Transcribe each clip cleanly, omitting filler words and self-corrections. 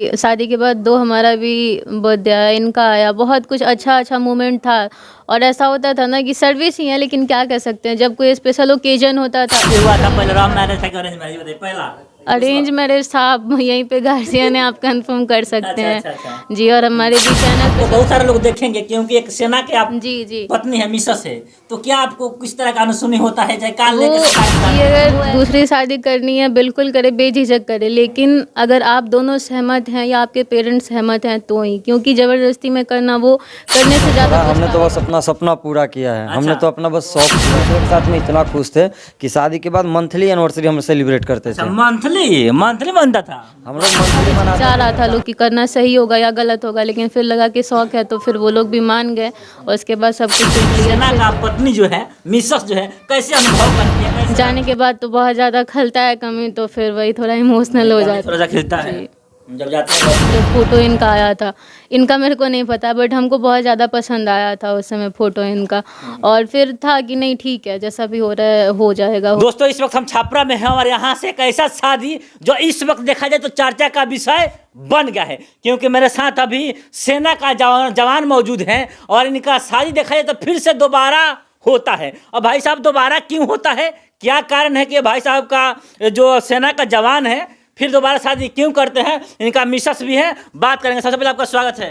शादी के बाद दो हमारा भी बर्थडे आया, इनका आया, बहुत कुछ अच्छा अच्छा मोमेंट था। और ऐसा होता था ना कि सर्विस ही है, लेकिन क्या कह सकते हैं, जब कोई स्पेशल ओकेजन होता था। ये हुआ था पहले लव मैरिज था कि अरेंज मैरिज बताइए पहला। अरेंज मैरिज था, आप यहीं पे गार्जियन है, आप कंफर्म कर सकते अच्छा हैं। अच्छा अच्छा। जी, और हमारे भी चैनल तो पे बहुत सारे लोग देखेंगे क्योंकि एक सेना के आप जी जी पत्नी है, मिसेस है, तो क्या आपको किस तरह का अनसुनी होता है चाहे कान वो लेके शिकायत ये करते अगर दूसरी शादी करनी है बिल्कुल करे, बेझिझक करे, लेकिन अगर आप दोनों सहमत हैं या आपके पेरेंट्स सहमत हैं तो ही, क्योंकि ज़बरदस्ती में करना वो करने से ज़्यादा हमने तो बस पछतावा। अपना सपना पूरा किया है। हमने अच्छा। तो अपना बस शौक दूसरे के साथ में इतना खुश थे कि शादी के बाद मंथली एनिवर्सरी हम सेलिब्रेट करते अच्छा थे। मंथली मंथली बनता था। हम लोग मंथली मनाते चाह रहा था लोग कि करना सही होगा या गलत होगा, लेकिन फिर लगा कि शौक है तो फिर वो लोग भी मान गए, और उसके बाद सब कुछ क्लियर सेना से का पत्नी जो है, मिसेस जो है, कैसे अनुभव करती है, कैसे जाने के बाद तो बहुत ज़्यादा खलता है कमी, तो फिर वही थोड़ा इमोशनल हो जाता थोड़ा सा खिलता है जी। जब जाते हैं। जो फोटो इनका आया था, इनका मेरे को नहीं पता, बट हमको बहुत ज़्यादा पसंद आया था उस समय फोटो इनका। और फिर था कि नहीं ठीक है, जैसा भी हो रहा है हो जाएगा। दोस्तों इस वक्त हम छापरा में हैं और यहाँ से एक ऐसा शादी जो इस वक्त देखा जाए तो चर्चा का विषय बन गया है, क्योंकि मेरे साथ अभी सेना का जवान मौजूद हैं और इनका शादी देखा जाए तो फिर से दोबारा होता है। और भाई साहब दोबारा क्यों होता है, क्या कारण है कि भाई साहब का जो सेना का जवान है फिर दोबारा शादी क्यों करते हैं, इनका मिसेस भी है, बात करेंगे। सबसे पहले आपका स्वागत है।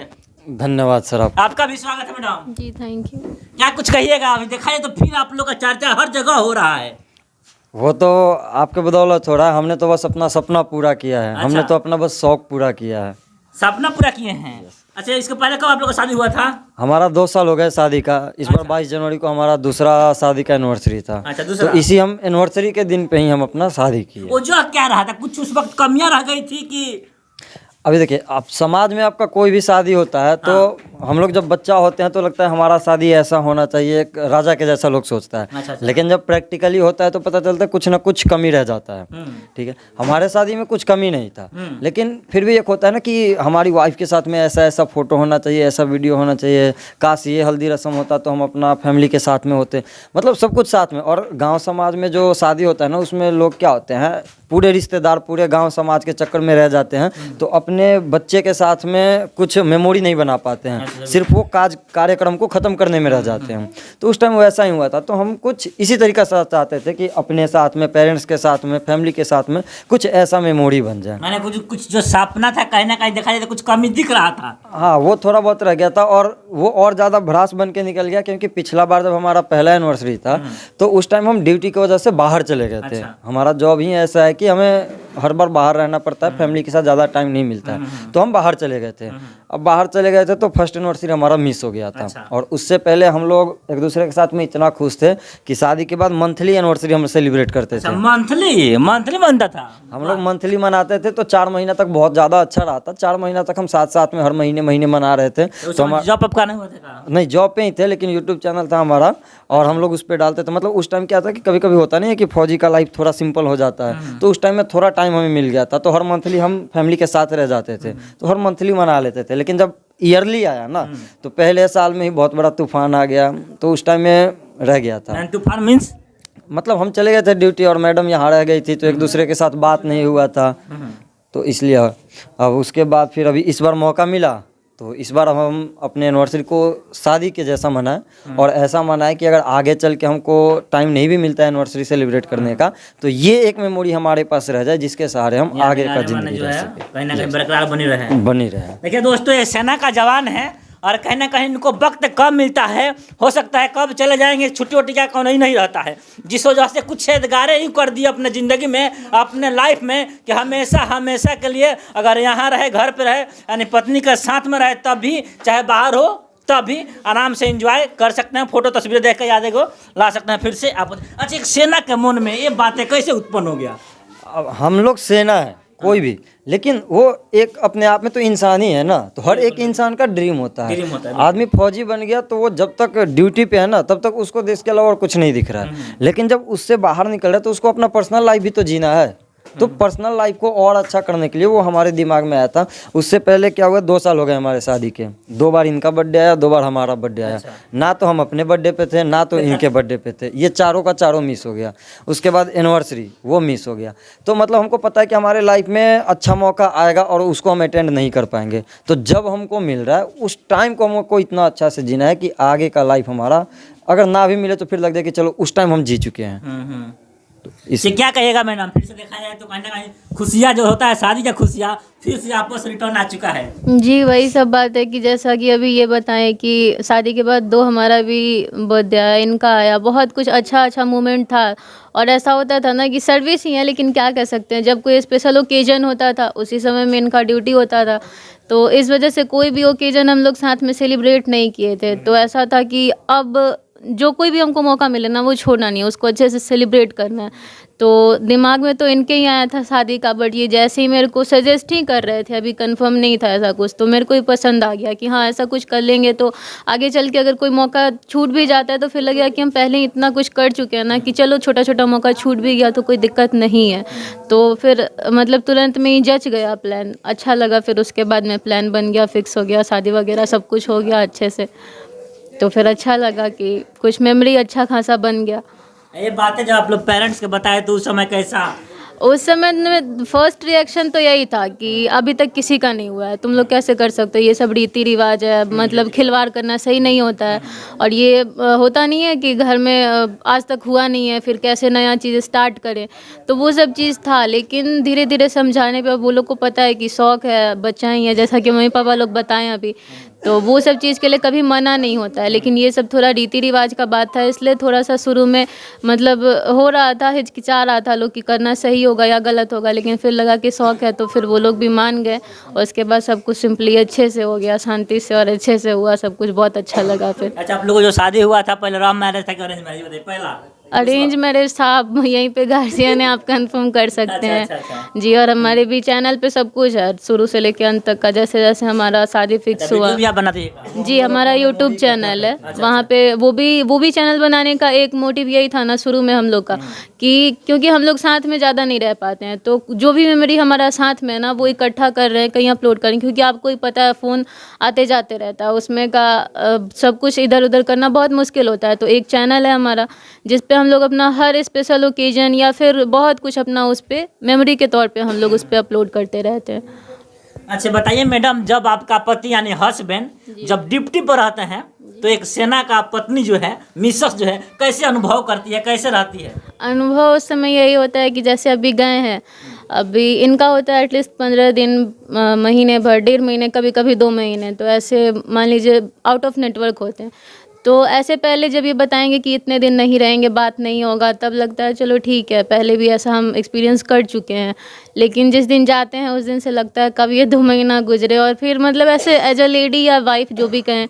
धन्यवाद सर आपका भी स्वागत है मैडम। Ji thank you. क्या कुछ कहिएगा, अभी देखा जाए तो फिर आप लोग का चर्चा हर जगह हो रहा है। वो तो आपके बदौलत हो रहा है। हमने तो बस अपना सपना पूरा किया है। हमने तो अपना बस शौक पूरा किया है। सपना पूरा किए हैं। अच्छा इसके पहले कब आप लोग का शादी हुआ था? हमारा 2 साल हो गए शादी का। इस बार 22 जनवरी को हमारा दूसरा शादी का एनिवर्सरी था। अच्छा दूसरा। तो इसी हम एनिवर्सरी के दिन पे ही हम अपना शादी किए। वो जो क्या रहा था, कुछ उस वक्त कमियां रह गई थी कि? अभी देखिए, आप समाज में आपका कोई भी शादी होता है तो हम लोग जब बच्चा होते हैं तो लगता है हमारा शादी ऐसा होना चाहिए, एक राजा के जैसा लोग सोचता है। अच्छा। लेकिन जब प्रैक्टिकली होता है तो पता चलता है कुछ ना कुछ कमी रह जाता है। ठीक है, हमारे शादी में कुछ कमी नहीं था, लेकिन फिर भी एक होता है ना कि हमारी वाइफ के साथ में ऐसा ऐसा फोटो होना चाहिए, ऐसा वीडियो होना चाहिए, काश ये हल्दी रस्म होता तो हम अपना फैमिली के साथ में होते, मतलब सब कुछ साथ में। और गाँव समाज में जो शादी होता है ना, उसमें लोग क्या होते हैं, पूरे रिश्तेदार पूरे गांव समाज के चक्कर में रह जाते हैं, तो अपने बच्चे के साथ में कुछ मेमोरी नहीं बना पाते हैं, सिर्फ वो कार्यक्रम को ख़त्म करने में रह जाते हैं। तो उस टाइम वैसा ही हुआ था। तो हम कुछ इसी तरीके से चाहते थे कि अपने साथ में, पेरेंट्स के साथ में, फैमिली के साथ में कुछ ऐसा मेमोरी बन जाए। मैंने कुछ जो सपना था कहीं ना कहीं देखा जाए तो कुछ कमी दिख रहा था। हाँ, वो थोड़ा बहुत रह गया था और वो और ज़्यादा भ्रास बन के निकल गया, क्योंकि पिछला बार जब हमारा पहला एनिवर्सरी था तो उस टाइम हम ड्यूटी की वजह से बाहर चले गए थे। हमारा जॉब ही ऐसा है कि हमें हर बार बाहर रहना पड़ता है, फैमिली के साथ ज़्यादा टाइम नहीं मिलता है, तो हम बाहर चले गए थे। अब बाहर चले गए थे तो फर्स्ट एनिवर्सरी हमारा मिस हो गया था। और उससे पहले हम लोग एक दूसरे के साथ में इतना खुश थे कि शादी के बाद मंथली एनिवर्सरी हम सेलिब्रेट करते थे। मंथली मंथली बनता था। हम लोग मंथली मनाते थे, तो 4 महीना तक बहुत ज़्यादा अच्छा रहा था। 4 महीना तक हम साथ साथ में हर महीने महीने मना रहे थे। तो हम जॉब आपका नहीं हुआ था? नहीं, जॉब पे ही थे, लेकिन यूट्यूब चैनल था हमारा और हम लोग उस पर डालते थे। मतलब उस टाइम क्या था कि कभी कभी होता नहीं है कि फौजी का लाइफ थोड़ा सिंपल हो जाता है, तो उस टाइम में थोड़ा टाइम हमें मिल गया था, तो हर मंथली हम फैमिली के साथ रह जाते थे, तो हर मंथली मना लेते थे। लेकिन जब ईयरली आया ना, तो पहले साल में ही बहुत बड़ा तूफान आ गया, तो उस टाइम में रह गया था। तूफान मीन्स मतलब हम चले गए थे ड्यूटी और मैडम यहाँ रह गई थी, तो एक दूसरे के साथ बात नहीं हुआ था, तो इसलिए अब उसके बाद फिर अभी इस बार मौका मिला, तो इस बार हम अपने एनिवर्सरी को शादी के जैसा मनाएं और ऐसा मनाएं कि अगर आगे चल के हमको टाइम नहीं भी मिलता है एनिवर्सरी सेलिब्रेट करने का, तो ये एक मेमोरी हमारे पास रह जाए जिसके सहारे हम आगे का जिंदगी रह सके, कहीं ना कहीं बरकरार बनी रहे। देखिए दोस्तों, ये सेना का जवान है और कहीं ना कहीं इनको वक्त कम मिलता है, हो सकता है कब चले जाएंगे, छुट्टी वुट्टी का कौन नहीं रहता है, जिस वजह से कुछ एदगारे ही कर दिए अपने ज़िंदगी में, अपने लाइफ में, कि हमेशा हमेशा के लिए अगर यहाँ रहे, घर पे रहे, यानी पत्नी के साथ में रहे, तब भी चाहे बाहर हो तब भी आराम से एंजॉय कर सकते हैं, फोटो तस्वीरें देख कर यादें को ला सकते हैं फिर से आप। अच्छा, एक सेना के मन में ये बातें कैसे उत्पन्न हो गया? अब हम लोग सेना है कोई भी, लेकिन वो एक अपने आप में तो इंसान ही है ना, तो हर एक इंसान का ड्रीम होता है। आदमी फौजी बन गया तो वो जब तक ड्यूटी पे है ना, तब तक उसको देश के अलावा और कुछ नहीं दिख रहा है, लेकिन जब उससे बाहर निकल रहा है तो उसको अपना पर्सनल लाइफ भी तो जीना है। तो पर्सनल लाइफ को और अच्छा करने के लिए वो हमारे दिमाग में आया था। उससे पहले क्या हुआ, 2 साल हो गए हमारे शादी के, 2 बार इनका बर्थडे आया, 2 बार हमारा बर्थडे आया। ना तो हम अपने बर्थडे पे थे, ना तो इनके बर्थडे पे थे, ये चारों का चारों मिस हो गया। उसके बाद एनिवर्सरी वो मिस हो गया। तो मतलब हमको पता है कि हमारे लाइफ में अच्छा मौका आएगा और उसको हम अटेंड नहीं कर पाएंगे। तो जब हमको मिल रहा है उस टाइम को हमको इतना अच्छा से जीना है कि आगे का लाइफ हमारा अगर ना भी मिले तो फिर लग जाए कि चलो उस टाइम हम जी चुके हैं। इससे क्या कहिएगा मैडम, फिर से देखा जाए तो कहीं ना कहीं खुशियाँ जो होता है, शादी का खुशियाँ फिर से आपस रिटर्न आ चुका है। जी वही सब बात है कि जैसा कि अभी ये बताएं कि शादी के बाद 2 हमारा भी बर्थडे आया, इनका आया, बहुत कुछ अच्छा अच्छा मोमेंट था। और ऐसा होता था ना कि सर्विस ही है, लेकिन क्या कह सकते हैं, जब कोई स्पेशल ओकेजन होता था उसी समय में इनका ड्यूटी होता था। तो इस वजह से कोई भी ओकेजन हम लोग साथ में सेलिब्रेट नहीं किए थे। तो ऐसा था कि अब जो कोई भी हमको मौका मिले ना वो छोड़ना नहीं है, उसको अच्छे से सेलिब्रेट करना है। तो दिमाग में तो इनके ही आया था शादी का, बट ये जैसे ही मेरे को सजेस्ट ही कर रहे थे, अभी कंफर्म नहीं था ऐसा कुछ, तो मेरे को ही पसंद आ गया कि हाँ ऐसा कुछ कर लेंगे तो आगे चल के अगर कोई मौका छूट भी जाता है तो फिर लगेगा कि हम पहले ही इतना कुछ कर चुके हैं ना कि चलो छोटा छोटा मौका छूट भी गया तो कोई दिक्कत नहीं है। तो फिर मतलब तुरंत में ही जच गया प्लान, अच्छा लगा। फिर उसके बाद में प्लान बन गया, फिक्स हो गया, शादी वगैरह सब कुछ हो गया अच्छे से। तो फिर अच्छा लगा कि कुछ मेमोरी अच्छा खासा बन गया। ये बातें जब आप लोग पेरेंट्स के बताए तो उस समय कैसा? उस समय में फर्स्ट रिएक्शन तो यही था कि अभी तक किसी का नहीं हुआ है, तुम लोग कैसे कर सकते हो, ये सब रीति रिवाज है, मतलब खिलवाड़ करना सही नहीं होता है। और ये होता नहीं है कि घर में आज तक हुआ नहीं है फिर कैसे नया चीज़ स्टार्ट करें। तो वो सब चीज़ था, लेकिन धीरे धीरे समझाने पे वो लोग को पता है कि शौक़ है, बच्चा ही है, जैसा कि मम्मी पापा लोग बताएं अभी, तो वो सब चीज़ के लिए कभी मना नहीं होता है। लेकिन ये सब थोड़ा रीति रिवाज का बात था, इसलिए थोड़ा सा शुरू में मतलब हो रहा था, हिचकिचा रहा था लोग कि करना सही होगा या गलत होगा, लेकिन फिर लगा कि शौक़ है तो फिर वो लोग भी मान गए। और उसके बाद सब कुछ सिंपली अच्छे से हो गया, शांति से और अच्छे से हुआ सब कुछ, बहुत अच्छा लगा। फिर अच्छा, आप लोगों को जो शादी हुआ था पहले लव मैरिज था कि अरेंज मैरिज? बताइए पहला। अरेंज मैरिज था, आप यहीं पे गार्जियन है, आप कंफर्म कर सकते हैं। अच्छा। जी, और हमारे भी चैनल पे सब कुछ है शुरू से लेकर अंत तक का, जैसे जैसे हमारा शादी फिक्स हुआ। वीडियो भी आप बनाते हैं? जी, हमारा यूट्यूब चैनल है, वहाँ पे वो भी चैनल बनाने का एक मोटिव यही था ना शुरू में हम लोग का, कि क्योंकि हम लोग साथ में ज़्यादा नहीं रह पाते हैं, तो जो भी मेमोरी हमारा साथ में है ना वो इकट्ठा कर रहे हैं, कहीं अपलोड करें, क्योंकि आपको ही पता है फ़ोन आते जाते रहता है, उसमें का सब कुछ इधर उधर करना बहुत मुश्किल होता है। तो एक चैनल है हमारा जिस पे हम लोग अपना हर स्पेशल ओकेजन या फिर बहुत कुछ अपना उस पे मेमोरी के तौर पे हम लोग उस पे अपलोड करते रहते हैं। अच्छा बताइए मैडम, जब आपका पति यानी हस्बैंड जब ड्यूटी पर रहते हैं तो एक सेना का पत्नी जो है, मिसेस जो है, कैसे अनुभव करती है, कैसे रहती है? अनुभव उस समय यही होता है कि जैसे अभी गए हैं, अभी इनका होता है एटलीस्ट 15 दिन, महीने भर, 1.5 महीने, कभी कभी 2 महीने, तो ऐसे मान लीजिए आउट ऑफ नेटवर्क होते हैं। तो ऐसे पहले जब ये बताएंगे कि इतने दिन नहीं रहेंगे, बात नहीं होगा, तब लगता है चलो ठीक है, पहले भी ऐसा हम एक्सपीरियंस कर चुके हैं। लेकिन जिस दिन जाते हैं उस दिन से लगता है कब ये 2 महीना गुजरे। और फिर मतलब ऐसे एज अ लेडी या वाइफ जो भी कहें,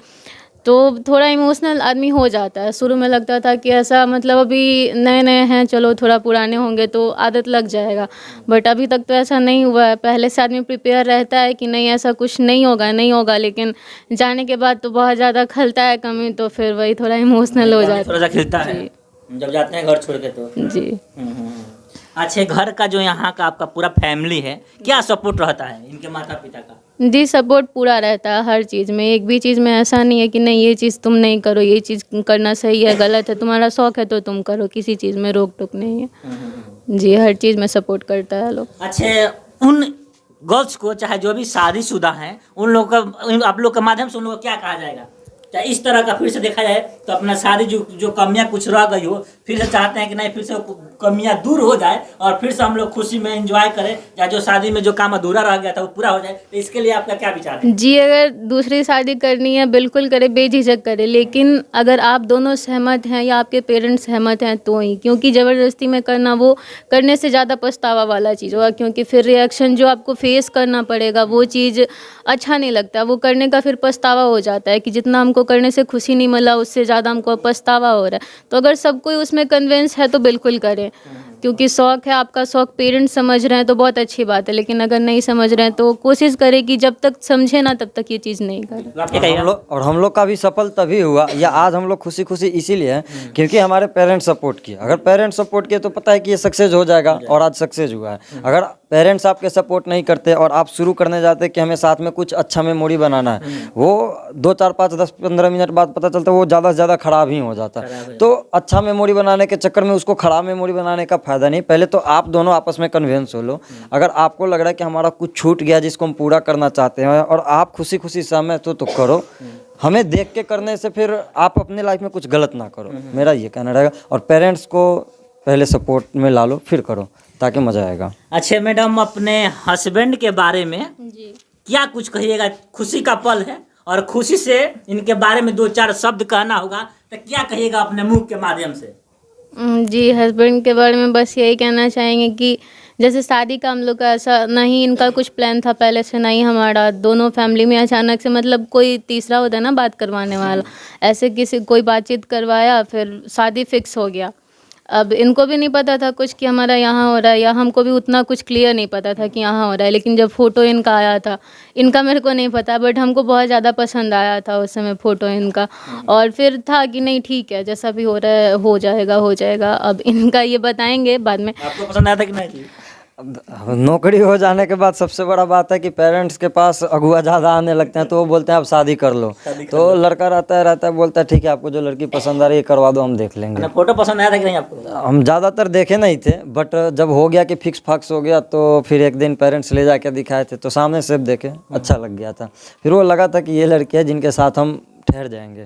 तो थोड़ा इमोशनल आदमी हो जाता है। शुरू में लगता था कि ऐसा मतलब अभी नए नए हैं, चलो थोड़ा पुराने होंगे तो आदत लग जाएगा, बट अभी तक तो ऐसा नहीं हुआ है। पहले से आदमी प्रिपेयर रहता है कि नहीं ऐसा कुछ नहीं होगा, लेकिन जाने के बाद तो बहुत ज़्यादा खलता है कमी, तो फिर वही थोड़ा इमोशनल हो जाता है, थोड़ा सा खिलता है जब जाते हैं घर छोड़ के। तो जी। अच्छा, घर का जो यहाँ का आपका पूरा फैमिली है, क्या सपोर्ट रहता है इनके माता पिता का? जी, सपोर्ट पूरा रहता है हर चीज़ में, एक भी चीज़ में ऐसा नहीं है कि नहीं ये चीज़ तुम नहीं करो, ये चीज़ करना सही है गलत है, तुम्हारा शौक़ है तो तुम करो, किसी चीज़ में रोक टोक नहीं है। जी, हर चीज़ में सपोर्ट करता है लोग। अच्छा, उन गर्ल्स को चाहे जो भी शादीशुदा हैं उन लोग का, आप लोग के माध्यम से उन लोग को क्या कहा जाएगा? चाहे इस तरह का फिर से देखा जाए तो अपना शादी जो कमियां कुछ रह गई हो, फिर से चाहते हैं कि नहीं फिर से कमियां दूर हो जाए और फिर से हम लोग खुशी में एंजॉय करें, या जो शादी में जो काम अधूरा रह गया था वो पूरा हो जाए, तो इसके लिए आपका क्या विचार है? जी, अगर दूसरी शादी करनी है बिल्कुल करें, बेझिझक करें, लेकिन अगर आप दोनों सहमत हैं या आपके पेरेंट्स सहमत हैं तो ही, क्योंकि ज़बरदस्ती में करना वो करने से ज़्यादा पछतावा वाला चीज़ होगा, क्योंकि फिर रिएक्शन जो आपको फेस करना पड़ेगा वो चीज़ अच्छा नहीं लगता, वो करने का फिर पछतावा हो जाता है कि जितना हमको करने से खुशी नहीं मिला उससे ज़्यादा हमको पछतावा हो रहा है। तो अगर सब कोई उसमें कन्विंस है तो बिल्कुल करें। क्योंकि शौक़ है, आपका शौक़ पेरेंट्स समझ रहे हैं तो बहुत अच्छी बात है, लेकिन अगर नहीं समझ रहे हैं तो कोशिश करें कि जब तक समझे ना तब तक ये चीज़ नहीं करें। हम लोग का भी सफल तभी हुआ या आज हम लोग खुशी खुशी इसीलिए हैं क्योंकि हमारे पेरेंट्स सपोर्ट किए। अगर पेरेंट्स सपोर्ट किए तो पता है कि ये सक्सेस हो जाएगा और आज सक्सेस हुआ है। अगर पेरेंट्स आपके सपोर्ट नहीं करते और आप शुरू करने जाते कि हमें साथ में कुछ अच्छा मेमोरी बनाना है, वो 2 4 5 10 15 मिनट बाद पता चलता है वो ज़्यादा से ज़्यादा ख़राब ही हो जाता है। तो अच्छा मेमोरी बनाने के चक्कर में उसको ख़राब मेमोरी बनाने का फ़ायदा नहीं। पहले तो आप दोनों आपस में कन्विंस हो लो। अगर आपको लग रहा है कि हमारा कुछ छूट गया जिसको हम पूरा करना चाहते हैं और आप खुशी खुशी सहमत हो तो करो। हमें देख के करने से फिर आप अपने लाइफ में कुछ गलत ना करो, मेरा ये कहना रहेगा। और पेरेंट्स को पहले सपोर्ट में ला लो फिर करो ताकि मज़ा आएगा। अच्छा मैडम, अपने हस्बैंड के बारे में जी क्या कुछ कहिएगा? खुशी का पल है और खुशी से इनके बारे में 2 4 शब्द कहना होगा तो क्या कहिएगा अपने मुंह के माध्यम से? जी, हस्बैंड के बारे में बस यही कहना चाहेंगे कि जैसे शादी का हम लोग का ऐसा नहीं इनका कुछ प्लान था पहले से, नहीं हमारा। दोनों फैमिली में अचानक से मतलब कोई तीसरा होता है ना बात करवाने वाला, ऐसे किसी कोई बातचीत करवाया फिर शादी फिक्स हो गया। अब इनको भी नहीं पता था कुछ कि हमारा यहाँ हो रहा है, या हमको भी उतना कुछ क्लियर नहीं पता था कि यहाँ हो रहा है। लेकिन जब फ़ोटो इनका आया था, इनका मेरे को नहीं पता बट हमको बहुत ज़्यादा पसंद आया था उस समय फ़ोटो इनका। और फिर था कि नहीं ठीक है, जैसा भी हो रहा है हो जाएगा। अब इनका ये बताएंगे बाद में। आपको पसंद आया था कि नहीं? नौकरी हो जाने के बाद सबसे बड़ा बात है कि पेरेंट्स के पास अगुआ ज़्यादा आने लगते हैं तो वो बोलते हैं अब शादी कर लो। तो लड़का रहता है बोलता है ठीक है आपको जो लड़की पसंद आ रही है करवा दो, हम देख लेंगे। फोटो पसंद आया था कि नहीं आपको? हम ज़्यादातर देखे नहीं थे बट जब हो गया कि फिक्स फाक्स हो गया तो फिर एक दिन पेरेंट्स ले जाके दिखाए थे तो सामने से देखे, अच्छा लग गया था। फिर वो लगा था कि ये लड़की है जिनके साथ हम ठहर जाएंगे,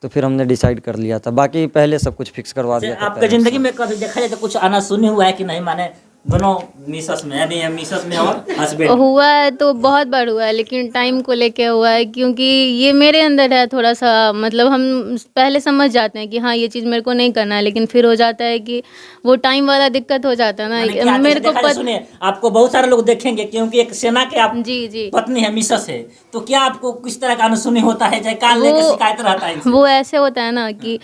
तो फिर हमने डिसाइड कर लिया था। बाकी पहले सब कुछ फिक्स करवा दिया था। आपके जिंदगी में कभी देखा जाए तो कुछ आना सुनी हुआ है कि नहीं? माने दोनों मिसेस में यानी मिसेस में और हस्बैंड हुआ है तो बहुत बार हुआ है, लेकिन टाइम को लेके हुआ है क्योंकि ये मेरे अंदर है थोड़ा सा। मतलब हम पहले समझ जाते हैं कि हाँ ये चीज़ मेरे को नहीं करना है, लेकिन फिर हो जाता है कि वो टाइम वाला दिक्कत हो जाता है ना। मेरे को सुनिए, आपको बहुत सारे लोग देखेंगे क्योंकि एक सेना के आप जी पत्नी है, मिसेस है, तो क्या आपको किस तरह का अनसुनी होता है? चाहे कान लेके शिकायत रहता है? वो ऐसे होता है ना कि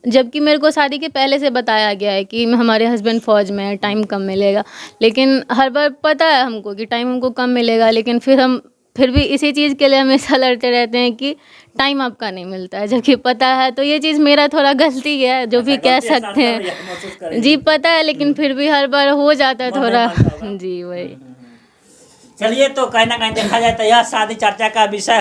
जबकि मेरे को शादी के पहले से बताया गया है कि हमारे हस्बैंड फ़ौज में है, टाइम कम मिलेगा। लेकिन हर बार पता है हमको कि टाइम हमको कम मिलेगा, लेकिन फिर भी इसी चीज़ के लिए हमेशा लड़ते रहते हैं कि टाइम आपका नहीं मिलता है, जबकि पता है। तो ये चीज़ मेरा थोड़ा गलती है, जो भी कह सकते हैं। जी पता है, लेकिन फिर भी हर बार हो जाता है थोड़ा। जी वही। चलिए, तो कहीं ना कहीं देखा जाए तो यह शादी चर्चा का विषय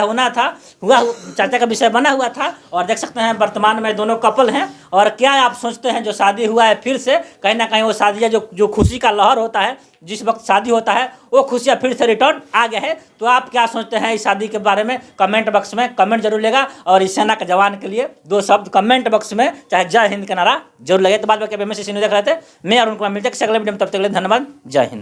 चर्चा का विषय बना हुआ था। और देख सकते हैं वर्तमान में दोनों कपल हैं। और क्या आप सोचते हैं जो शादी हुआ है फिर से कहीं ना कहीं वो शादी है जो खुशी का लहर होता है, जिस वक्त शादी होता है वो खुशियाँ फिर से रिटर्न आ गया है? तो आप क्या सोचते हैं इस शादी के बारे में? कमेंट बॉक्स में कमेंट जरूर लेगा। और इस सेना के जवान के लिए 2 शब्द कमेंट बॉक्स में चाहे जय हिंद का नारा जरूर लगे। तो बाद में देख रहे थे मैं, और उनको मिलते हैं अगले वीडियो में। तब तक के लिए धन्यवाद। जय हिंद।